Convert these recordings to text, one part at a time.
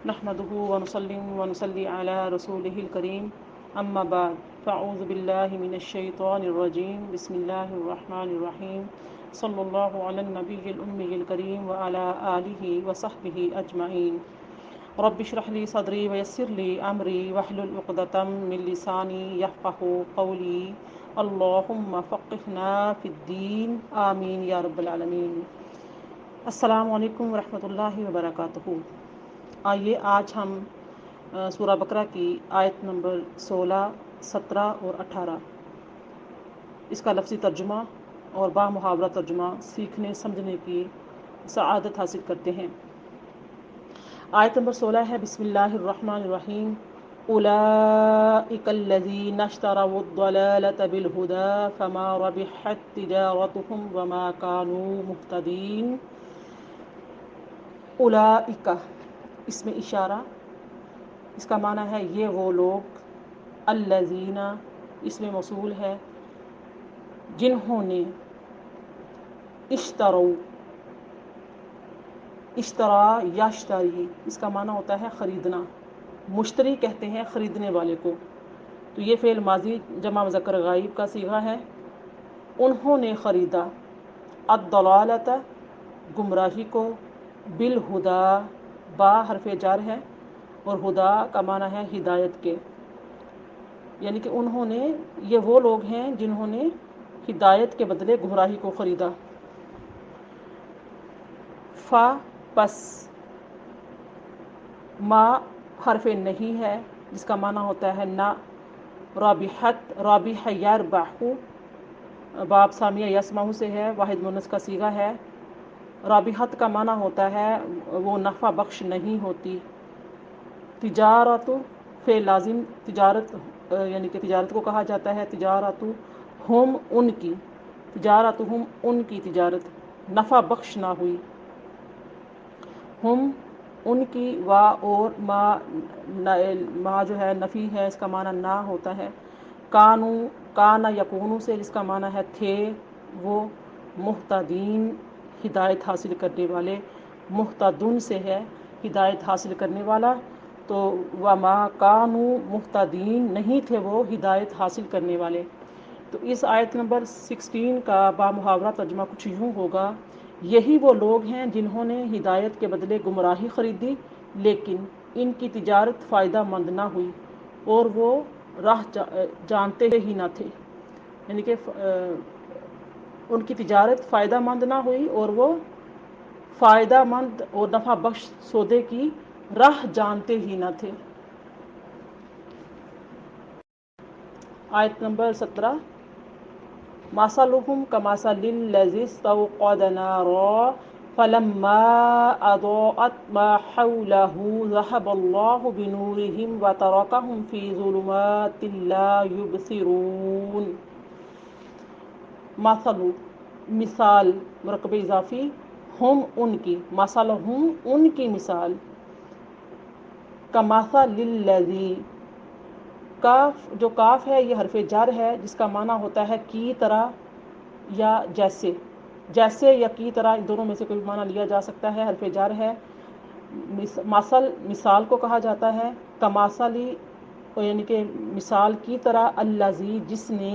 نحمده ونصلي على رسوله الكريم اما بعد فاعوذ بالله من الشيطان الرجيم بسم الله الرحمن الرحيم صلى الله على النبي الأمي الكريم وعلى آله وصحبه أجمعين رب اشرح لي صدري ويسر لي أمري واحلل عقدة من لساني يفقهوا قولي اللهم فقهنا في الدين آمين یا رب العالمین۔ السلام علیکم ورحمۃ اللہ وبرکاتہ۔ آئیے آج ہم سورہ بقرہ کی آیت نمبر 16، 17 اور 18 اس کا لفظی ترجمہ اور با محاورہ ترجمہ سیکھنے سمجھنے کی سعادت حاصل کرتے ہیں۔ آیت نمبر 16 ہے بسم اللہ الرحمن الرحیم۔ اولئک الذین اشتروا الضلالة بالہدى فما ربحت تجارتهم وما كانوا مہتدین۔ اولئک اس میں اشارہ، اس کا معنی ہے یہ وہ لوگ، الذین اس میں موصول ہے، جنہوں نے، اشتروا، اشترا یشتری اس کا معنی ہوتا ہے خریدنا، مشتری کہتے ہیں خریدنے والے کو، تو یہ فعل ماضی جمع مذکر غائب کا صیغہ ہے۔ انہوں نے خریدا، الضلالۃ گمراہی کو، بالہدی با حرف جر ہے اور ہدا کا معنی ہے ہدایت کے، یعنی کہ انہوں نے، یہ وہ لوگ ہیں جنہوں نے ہدایت کے بدلے گمراہی کو خریدا۔ فا پس، ما حرف نہیں ہے جس کا معنی ہوتا ہے نہ، رابحت رابح یربح باب سامیہ یسمع سے ہے، واحد مؤنث کا صیغہ ہے۔ رابحت کا معنی ہوتا ہے وہ نفع بخش نہیں ہوتی۔ تجارت فعل لازم تجارت یعنی کہ تجارت کو کہا جاتا ہے، تجارت ہم ان کی، تجارت ہم ان کی تجارت نفع بخش نہ ہوئی، ہم ان کی، وا اور ما جو ہے نفی ہے، اس کا معنی نہ ہوتا ہے۔ کانو کانا یکونو سے جس کا معنی ہے تھے وہ، مہتدین ہدایت حاصل کرنے والے، مہتدن سے ہے ہدایت حاصل کرنے والا، تو وما کانو مہتدین نہیں تھے وہ ہدایت حاصل کرنے والے۔ تو اس آیت نمبر 16 کا با محاورہ ترجمہ کچھ یوں ہوگا، یہی وہ لوگ ہیں جنہوں نے ہدایت کے بدلے گمراہی خریدی لیکن ان کی تجارت فائدہ مند نہ ہوئی اور وہ راہ جانتے ہی نہ تھے، یعنی کہ ان کی تجارت فائدہ مند نہ ہوئی اور وہ فائدہ مند اور نفع بخش سودے کی راہ جانتے ہی نہ تھے۔ آیت نمبر 17، مثلهم كمثل الذي استوقد نارا فلما أضاءت ما حوله ذهب الله بنورهم وتركهم في ظلمات لا يبصرون۔ مثل مثال مرکب اضافی، ہم ان کی، مثلهم ان کی مثال، کمثل الذی کاف جو کاف ہے یہ حرف جر ہے جس کا معنی ہوتا ہے کی طرح یا جیسے، جیسے یا کی طرح ان دونوں میں سے کوئی معنی لیا جا سکتا ہے، حرف جر ہے۔ مثل مثال کو کہا جاتا ہے، کمثلی یعنی کہ مثال کی طرح، الذی جس نے،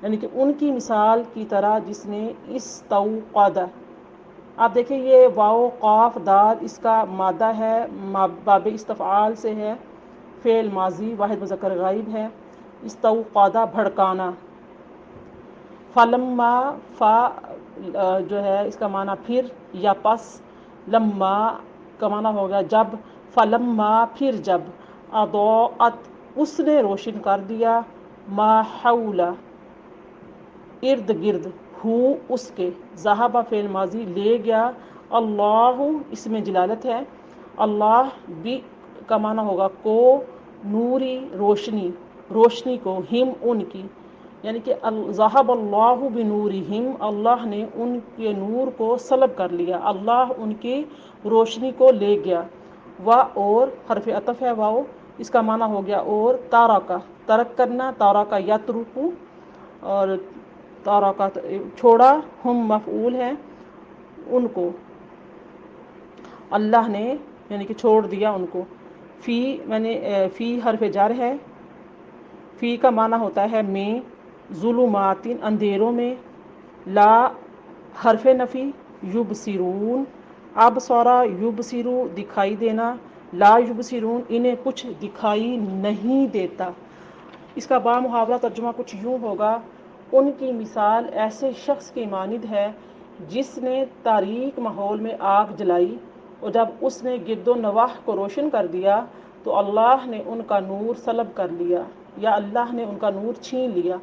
یعنی کہ ان کی مثال کی طرح جس نے، استوقد، آپ دیکھیں یہ واو قاف دال اس کا مادہ ہے، باب استفعال سے ہے، فعل ماضی واحد مذکر غائب ہے، استوقد بھڑکانا۔ فلما فا جو ہے اس کا معنی پھر یا پس، لما کا معنی ہوگا جب، فلما پھر جب، اضاءت اس نے روشن کر دیا، ما حولہ ارد گرد، ہو اس کے، ذہب فعل ماضی لے گیا، اللہ اس میں جلالت ہے، اللہ بھی کا معنی ہوگا کو، نوری روشنی، روشنی کو، ہم ان کی، یعنی کہ ذہب اللہ بنورہم اللہ نے ان کے نور کو سلب کر لیا، اللہ ان کی روشنی کو لے گیا۔ و اور حرف عطف ہے واو، اس کا معنی ہو گیا اور، تارکا ترک کرنا، تارکا یترکو، اور تارکا چھوڑا، ہم مفعول ہے ان کو، اللہ نے یعنی کہ چھوڑ دیا ان کو. فی فی حرف جر ہے. فی کا معنی ہوتا ہے میں. ظلمات اندھیروں میں. لا حرف نفی. یبصرون ابصرا یبصرو دکھائی دینا. لا یبصرون انہیں کچھ دکھائی نہیں دیتا. اس کا با محاورہ ترجمہ کچھ یوں ہوگا: ان کی مثال ایسے شخص کی مانند ہے جس نے تاریک ماحول میں آگ جلائی، اور جب اس نے گرد و نواح کو روشن کر دیا تو اللہ نے ان کا نور سلب کر لیا، یا اللہ نے ان کا نور چھین لیا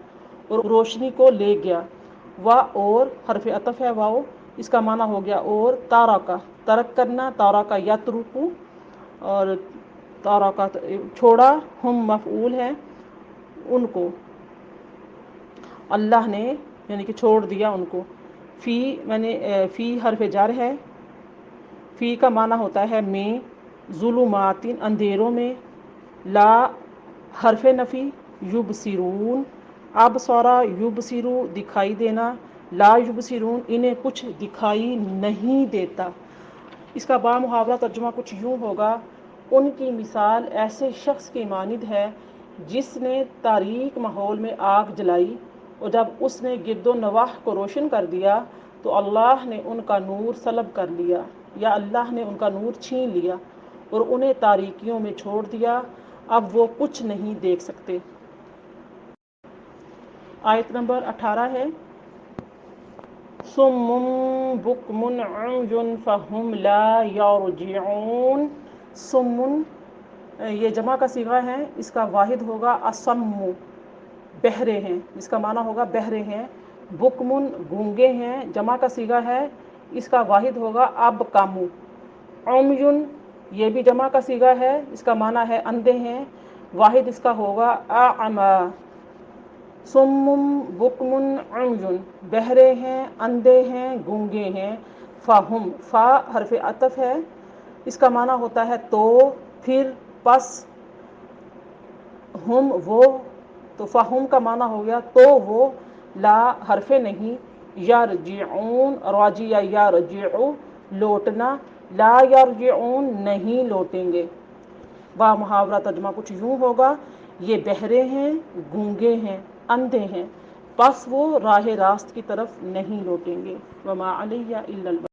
اور روشنی کو لے گیا. اور حرف عطف ہے واؤ، اس کا معنی ہو گیا اور. تارکا ترک کرنا، تارکا یترکو، اور تارکا چھوڑا. ہم مفعول ہے ان کو، اللہ نے یعنی کہ چھوڑ دیا ان کو. فی حرف جر ہے. فی کا معنی ہوتا ہے میں. ظلمات اندھیروں میں. لا حرف نفی. یبصرون ابصرا یبصرو دکھائی دینا. لا یبصرون انہیں کچھ دکھائی نہیں دیتا. اس کا با محاورہ ترجمہ کچھ یوں ہوگا: ان کی مثال ایسے شخص کی مانند ہے جس نے تاریک ماحول میں آگ جلائی، اور جب اس نے گرد و نواح کو روشن کر دیا تو اللہ نے ان کا نور سلب کر لیا، یا اللہ نے ان کا نور چھین لیا اور انہیں تاریکیوں میں چھوڑ دیا، اب وہ کچھ نہیں دیکھ سکتے. آیت نمبر 18 ہے: صم بکم عمي فهم لا يرجعون. صم یہ جمع کا صیغہ ہے، اس کا واحد ہوگا اصم، بہرے ہیں، اس کا معنی ہوگا بہرے ہیں. بکمن گونگے ہیں، جمع کا صیغہ ہے، اس کا واحد ہوگا ابکم. عمیٌ یہ بھی جمع کا صیغہ ہے، اس کا معنی ہے اندھے ہیں، واحد اس کا ہوگا اعمی. صم بکم عمی بہرے ہیں، اندھے ہیں، گونگے ہیں. فہم فا حرف عطف ہے، اس کا معنی ہوتا ہے تو، پھر، پس. ہم وہ، تو فہم کا معنی ہو گیا تو وہ. لا حرف نہیں. یرجعون راجی یا یرجعو لوٹنا. لا یرجعون نہیں لوٹیں گے. با محاورہ ترجمہ کچھ یوں ہوگا: یہ بہرے ہیں، گونگے ہیں، اندھے ہیں، پس وہ راہ راست کی طرف نہیں لوٹیں گے. وما علیہ الا البلاغ.